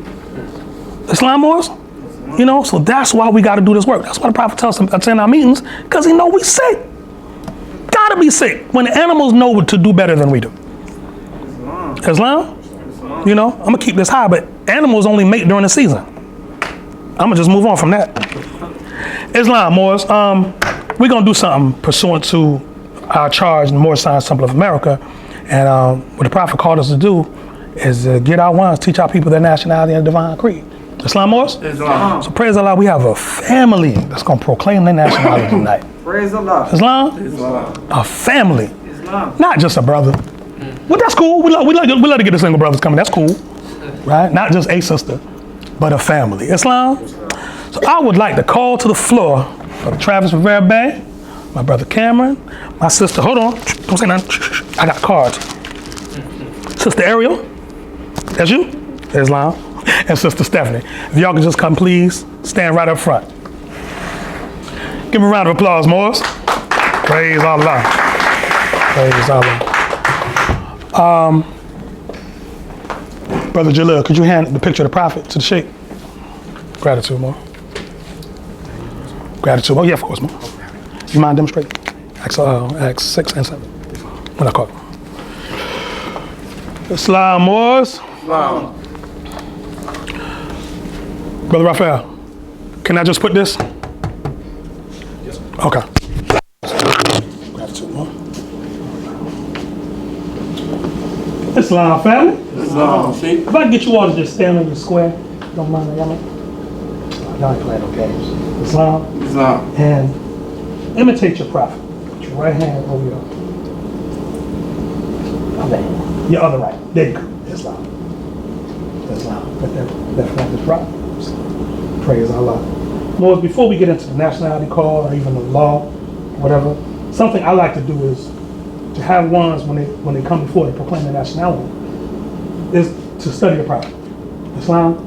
Islam was? So that's why we got to do this work. That's why the prophet tells us to attend our meetings, because he know we sick. Gotta be sick. When the animals know what to do better than we do. Islam? I'm gonna keep this high, but animals only mate during the season. I'm gonna just move on from that. Islam, Moors. We're gonna do something pursuant to our charge in the Moorish Science Temple of America, and what the prophet called us to do is get our ones, teach our people their nationality and divine creed. Islam, Moors? Islam. So praise Allah, we have a family that's going to proclaim their nationality tonight. Praise Allah. Islam? A family. Islam. Not just a brother. Well, that's cool. We love to get the single brothers coming. That's cool. Right? Not just a sister, but a family. Islam? So I would like to call to the floor Brother Travis Rivera Bay, my brother Cameron, my sister, hold on, don't say nothing. I got cards. Sister Ariel, that's you? Islam. And Sister Stephanie. If y'all can just come, please, stand right up front. Give me a round of applause, Morris. Praise Allah. Praise Allah. Brother Jalil, could you hand the picture of the Prophet to the Sheikh? Gratitude, Mo. Gratitude. Oh, yeah, of course, Mo. You mind demonstrating? Acts 6 and 7. What I call it. Islam, Moors. Islam. Brother Raphael, can I just put this? Yes. Okay. Gratitude, Mo. Islam, family. Islam. If I can get you all to just stand on your square, don't mind, y'all ain't playing no games. Islam. Islam. And imitate your prophet. Put your right hand over your other hand. Your other right. There you go. Islam. Islam. Let that flag is right. Praise Allah. Lord, before we get into the nationality call or even the law, whatever, something I like to do is to have ones when they come before they proclaim their nationality is to study the prophet. Islam,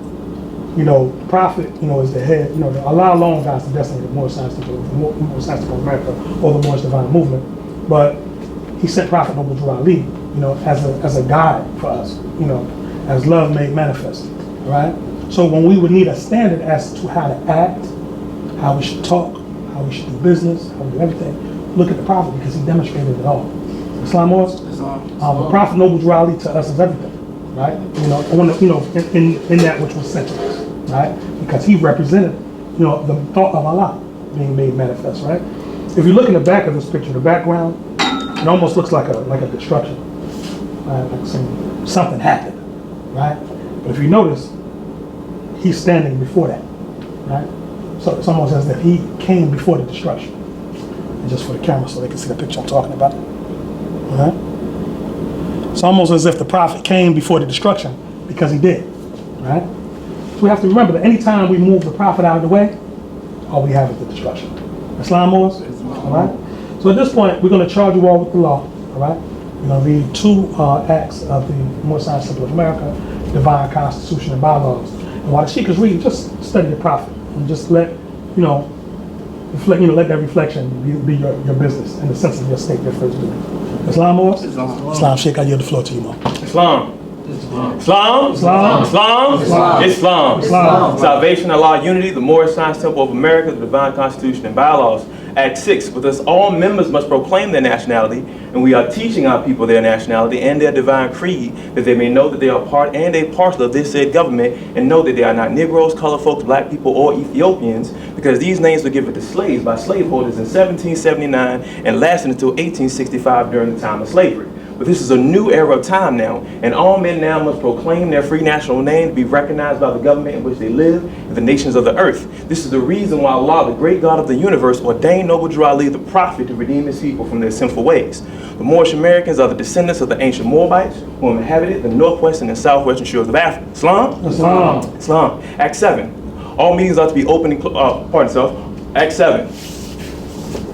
the prophet, is the head. Allah alone guides the destiny of the Moorish Science Temple of America or the Moorish Divine Movement. But he sent Prophet Noble Drew Ali, as a guide for us, as love made manifest. All right. So when we would need a standard as to how to act, how we should talk, how we should do business, how we do everything, look at the prophet because he demonstrated it all. Islam was the Prophet Noble Drew Ali to us is everything. Right, in that which was sent to us, right? Because he represented, the thought of Allah being made manifest, right? If you look in the back of this picture, the background, it almost looks like a destruction, like something happened, right? But if you notice, he's standing before that, right? So it's almost as if he came before the destruction. And just for the camera, so they can see the picture I'm talking about, all right? It's almost as if the prophet came before the destruction because he did, right? So we have to remember that anytime we move the prophet out of the way, all we have is the destruction. Islam, Moors? All right? So at this point, we're going to charge you all with the law, all right? We're going to read 2 acts of the Moorish Science Temple of America, Divine Constitution and Bylaws. And while the Sheikh is reading, just study the prophet and just let, let that reflection be your business in the sense of your state, your first duty. Islam, Moors? Islam, Sheikh, I yield the floor to you, Mo. Islam. Islam. Islam. Islam. Islam. Islam. Islam. Islam. Salvation, Allah, unity, the Moorish Science Temple of America, the Divine Constitution and Bylaws. Act 6, with us all members must proclaim their nationality, and we are teaching our people their nationality and their divine creed, that they may know that they are part and a parcel of this said government, and know that they are not Negroes, colored folks, black people, or Ethiopians, because these names were given to slaves by slaveholders in 1779 and lasted until 1865 during the time of slavery. But this is a new era of time now, and all men now must proclaim their free national name to be recognized by the government in which they live and the nations of the earth. This is the reason why Allah, the great God of the universe, ordained Noble Drew Ali, the prophet, to redeem his people from their sinful ways. The Moorish Americans are the descendants of the ancient Moabites who inhabited the northwestern and southwestern shores of Africa. Islam? Islam. Islam. Act 7. All meetings are to be open and Act 7.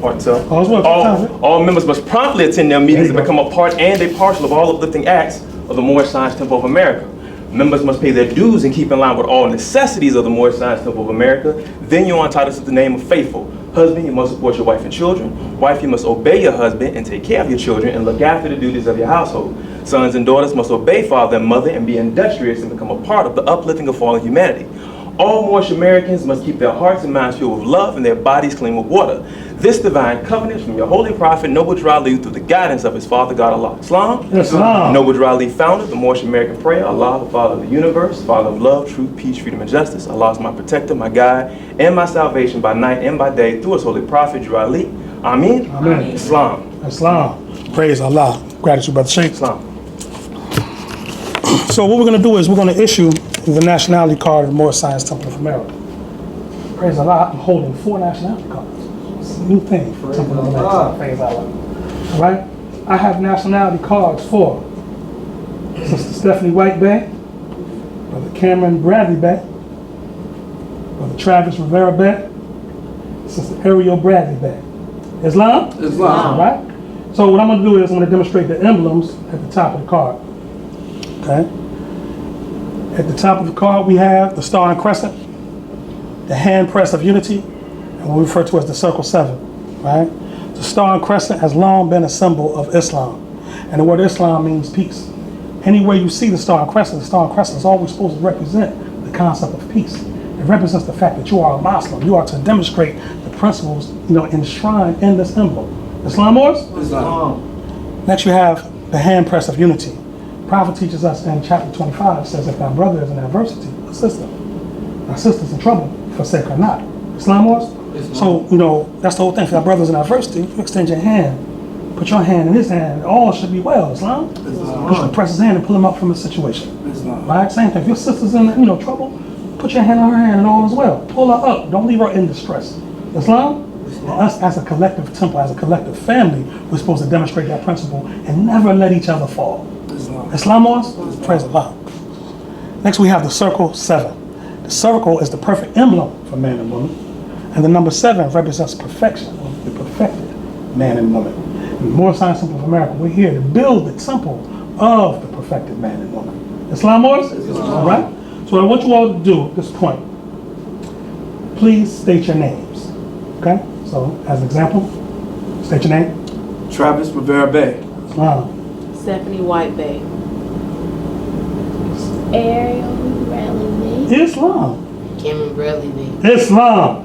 All members must promptly attend their meetings and become a part and a parcel of all uplifting acts of the Moorish Science Temple of America. Members must pay their dues and keep in line with all necessities of the Moorish Science Temple of America. Then you are entitled to the name of faithful. Husband, you must support your wife and children. Wife, you must obey your husband and take care of your children and look after the duties of your household. Sons and daughters must obey father and mother and be industrious and become a part of the uplifting of fallen humanity. All Moorish Americans must keep their hearts and minds filled with love and their bodies clean with water. This divine covenant from your holy prophet, Noble Drew Ali, through the guidance of his father, God Allah. Islam? Islam. Noble Drew Ali founded the Moorish American prayer, Allah, the Father of the universe, Father of love, truth, peace, freedom, and justice. Allah is my protector, my guide, and my salvation by night and by day through his holy prophet, Drew Ali. Ameen. Amen. Islam. Islam. Praise Allah. Gratitude, Brother Sheikh. Islam. So what we're going to do is we're going to issue the nationality card of the Moorish Science Temple of America. Praise Allah, I'm holding 4 nationality cards. a new thing for Temple of the Lord. Praise Allah. All right? I have nationality cards for Sister Stephanie White Bay, Brother Cameron Bradley Bay, Brother Travis Rivera Bay, Sister Ariel Bradley Bay. Islam? Islam. All right? So what I'm going to do is I'm going to demonstrate the emblems at the top of the card. Okay? At the top of the card we have the star and crescent, the hand press of unity, and what we refer to as the circle 7. Right? The star and crescent has long been a symbol of Islam. And the word Islam means peace. Anywhere you see the star and crescent is always supposed to represent the concept of peace. It represents the fact that you are a Muslim. You are to demonstrate the principles, enshrined in this emblem. Islam or? Islam. Next you have the hand press of unity. Prophet teaches us in chapter 25, says if thy brother is in adversity, assist him. Thy sister's in trouble, forsake her not. Islam or? So, that's the whole thing. If thy brother's in adversity, you extend your hand, put your hand in his hand, all should be well. Islam? You should press his hand and pull him up from the situation. Islam. Right? Same thing. If your sister's in trouble, put your hand on her hand and all is well. Pull her up. Don't leave her in distress. Islam? Us as a collective temple, as a collective family, we're supposed to demonstrate that principle and never let each other fall. Islam or? Praise Allah. Next we have the circle 7. The circle is the perfect emblem for man and woman. And the number 7 represents perfection, the perfected man and woman. In the Moorish Science Temple of America, we're here to build the temple of the perfected man and woman. Islam or? All right? So what I want you all to do at this point, please state your names. Okay? So, as an example, state your name. Travis Rivera Bay. Islam. Stephanie White Bay. Ariel Ranesi-El. Islam. Cameron Bradley Bay. Islam.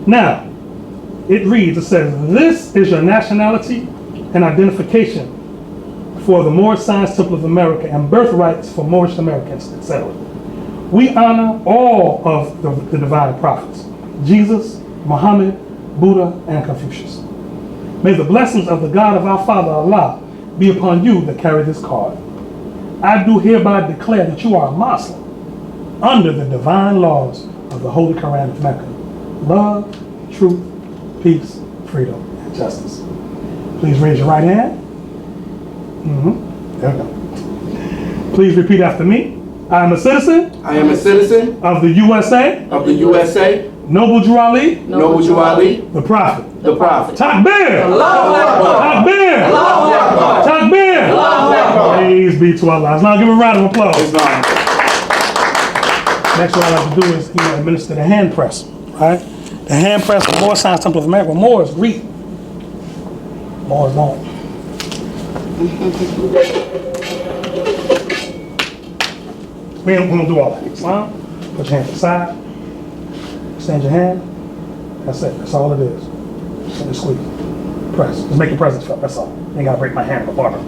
Now, it reads, it says, this is your nationality and identification for the Moorish Science Temple of America and birthrights for Moorish Americans, etc. We honor all of the divine prophets, Jesus, Muhammad, Buddha, and Confucius. May the blessings of the God of our Father Allah be upon you that carry this card. I do hereby declare that you are a Muslim under the divine laws of the Holy Quran of Mecca. Love, truth, peace, freedom, and justice. Please raise your right hand. There we go. Please repeat after me. I am a citizen. I am a citizen of the USA. of the USA. Noble Drew Ali. Noble Drew Ali. The Prophet. The Prophet. Takbir! Allahu Akbar. Takbir! Allahu Akbar. Takbir! Allahu Akbar. Praise be to Allah. Now give a round of applause. Islam. Next what I like to do is administer the hand press. Right? The hand press of Moorish Science Temple of America. Moors read. Moors don't. We don't do all that. Islam, put your hand aside. Extend your hand. That's it. That's all it is. Just squeeze. Press. Just make your presence felt. That's all. You ain't gotta break my hand with a barber.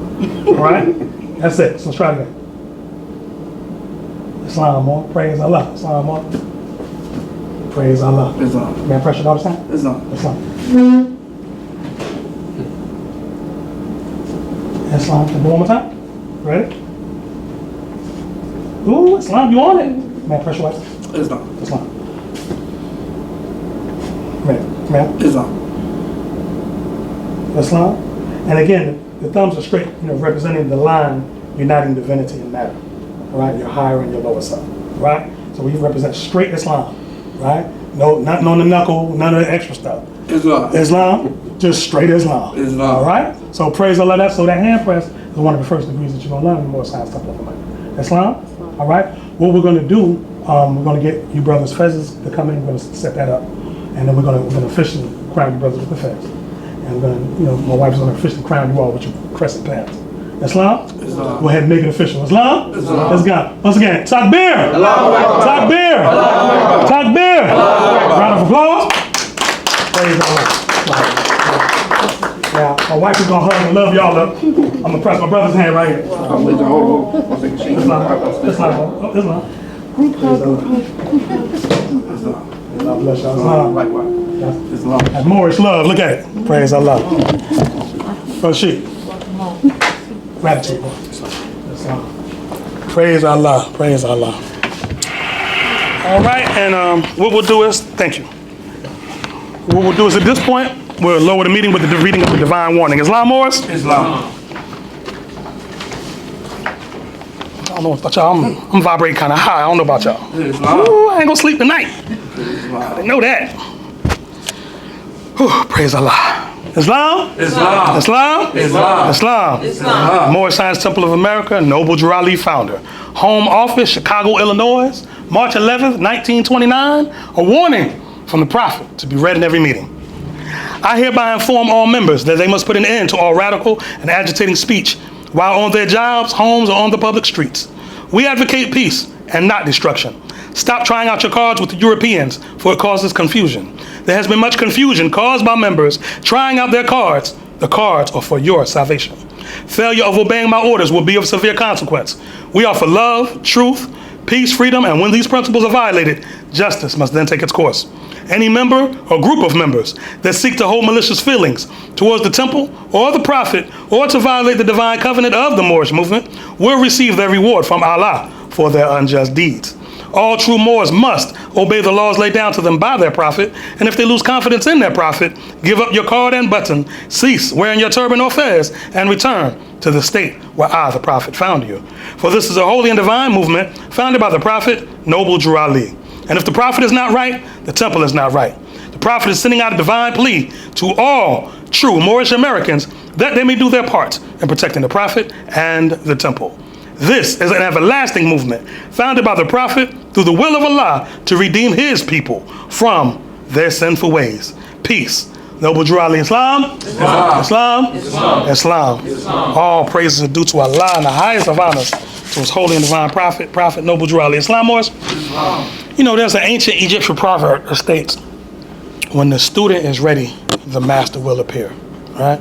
Alright? That's it. So let's try it again. Islam more. Praise Allah. Islam more. Praise Allah. Islam. Man, press your daughter's hand. Islam. Islam. Islam. Can do one more time? Ready? Ooh, Islam, you on it. Man, press your wife. Islam. Islam. Man. Islam. Islam. And again, the thumbs are straight, representing the line uniting divinity and matter. Right? Your higher and your lower self. Right? So we represent straight Islam. Right? No, not on the knuckle, none of the extra stuff. Islam. Islam, just straight Islam. Islam. All right? So praise Allah. So that hand press is one of the first degrees that you're going to learn in the Moorish Science Temple of America. Islam. All right? What we're going to do, we're going to get you brothers' fezzes to come in. We're going to set that up. And then we're going to officially crown you brothers with the fez. And we're going to, my wife's going to officially crown you all with your crescent pants. Islam? Islam. Go ahead and make it official. Islam? Islam. Let's go. Once again, Takbir! Allahu Akbar. Takbir! Allahu Akbar. Takbir! Allahu Akbar. Round of applause. Praise Allah. Now, my wife is going to hug and love y'all up. I'm going to press my brother's hand right here. Islam. God bless y'all. Islam. Likewise. Islam. That's Moorish love. Look at it. Praise Allah. Brother Sheikh. Gratitude. Islam. Praise Allah. Praise Allah. All right, and what we'll do is, thank you. What we'll do is at this point, We'll lower the meeting with the reading of the divine warning. Islam, Morris? Islam. I don't know about y'all. I'm vibrating kind of high. I don't know about y'all. Islam. Ooh, I ain't gonna sleep tonight. I know that. Whew, praise Allah. Islam? Islam. Islam? Islam. Islam. Islam. Moorish Science Temple of America, Noble Drew Ali founder. Home office, Chicago, Illinois, March 11th, 1929. A warning from the Prophet to be read in every meeting. I hereby inform all members that they must put an end to all radical and agitating speech while on their jobs, homes, or on the public streets. We advocate peace and not destruction. Stop trying out your cards with the Europeans, for it causes confusion. There has been much confusion caused by members trying out their cards. The cards are for your salvation. Failure of obeying my orders will be of severe consequence. We offer love, truth, peace, freedom, and when these principles are violated, justice must then take its course. Any member or group of members that seek to hold malicious feelings towards the temple or the prophet or to violate the divine covenant of the Moorish movement will receive their reward from Allah for their unjust deeds. All true Moors must obey the laws laid down to them by their prophet, and if they lose confidence in their prophet, give up your card and button, cease wearing your turban or fez, and return to the state where I, the prophet, found you. For this is a holy and divine movement founded by the prophet, Noble Drew Ali. And if the prophet is not right, the temple is not right. The prophet is sending out a divine plea to all true Moorish Americans that they may do their part in protecting the prophet and the temple. This is an everlasting movement founded by the prophet through the will of Allah to redeem his people from their sinful ways. Peace. Noble Drew Ali. Islam? Islam. Islam? Islam. Islam. Islam. All praises are due to Allah and the highest of honors to his holy and divine prophet, Noble Drew Ali. Islam, Morris? Islam. You know, there's an ancient Egyptian proverb that states, when the student is ready, the master will appear, right?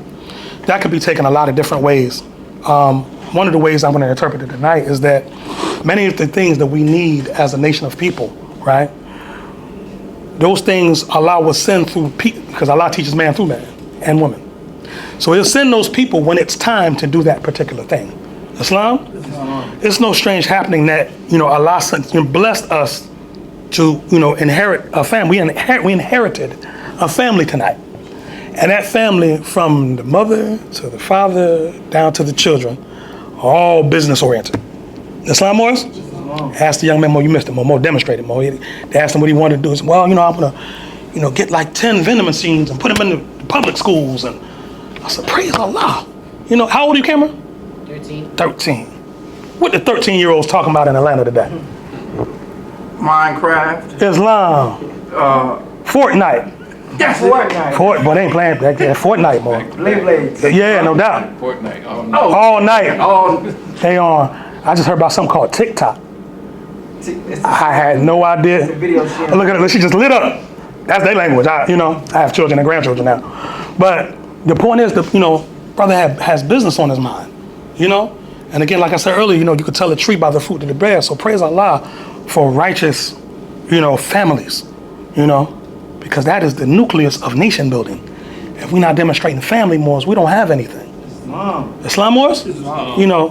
That could be taken a lot of different ways. One of the ways I'm going to interpret it tonight is that many of the things that we need as a nation of people, right? Those things Allah will send through people, because Allah teaches man through man and woman. So he'll send those people when it's time to do that particular thing. Islam? It's no strange happening that, Allah blessed us to, inherit a family. We inherited a family tonight. And that family, from the mother to the father down to the children, all business oriented. Islam, Morris? Asked the young man, you missed it, Mo demonstrated, They asked him what he wanted to do. He said, well, I'm gonna, get like 10 vending machines and put them in the public schools. And I said, praise Allah. How old are you, Cameron? 13. What the 13-year-olds talking about in Atlanta today? Minecraft. Islam. Fortnite. Yes. Fortnite. But they ain't playing that. Fortnite, boy. Blades. Yeah, no doubt. Fortnite. All night. Oh. They on. I just heard about something called TikTok. I had no idea. Video sharing. Look at it. She just lit up. That's their language. I have children and grandchildren now. But the point is, brother has business on his mind. And again, like I said earlier, you could tell a tree by the fruit that it bears. So praise Allah for righteous, families, because that is the nucleus of nation building. If we're not demonstrating family Moors, we don't have anything. Islam Moors?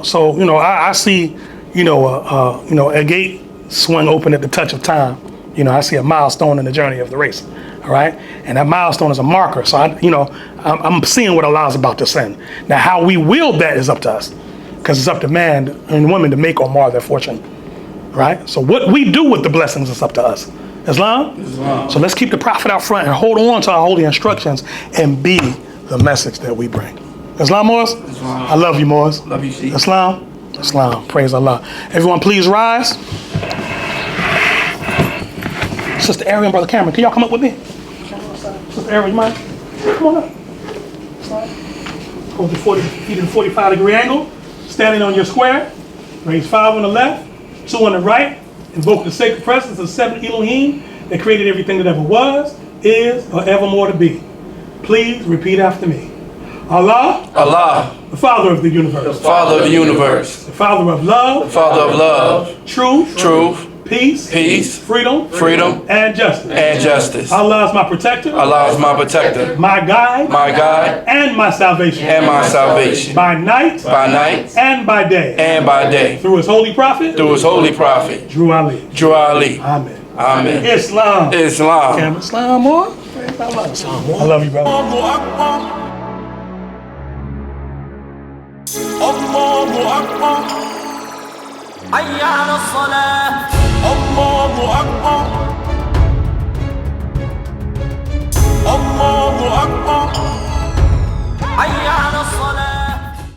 So, I see, a gate swung open at the touch of time. I see a milestone in the journey of the race. All right. And that milestone is a marker. So I'm seeing what Allah's about to send. Now, how we wield that is up to us, because it's up to man and woman to make or mar their fortune. Right. So what we do with the blessings is up to us. Islam? So let's keep the prophet out front and hold on to our holy instructions and be the message that we bring. Islam, Morris? Islam. I love you, Morris. Love you, Sheikh. Islam? Islam. Praise Allah. Everyone, please rise. Sister Ariel and Brother Cameron, can y'all come up with me? Sister Ariel, you mind? Come on up. Hold your feet in a 45-degree angle. Standing on your square. Raise 5 on the left, 2 on the right. Invoke the sacred presence of 7 Elohim that created everything that ever was, is, or evermore to be. Please repeat after me. Allah, Allah, the Father of the universe. Father of the universe. The Father of love. Father of love. Truth. Truth. Peace. Peace. Freedom. Freedom. And justice. And justice. Allah is my protector. Allah is my protector. My guide. My guide. And my salvation. And my salvation. By night. By night. And by day. And by day. Through his holy prophet. Through his holy prophet. Drew Ali. Drew Ali. Amen. Amen. Islam. Islam. Islam, boy. I love you, brother. حي على الصلاة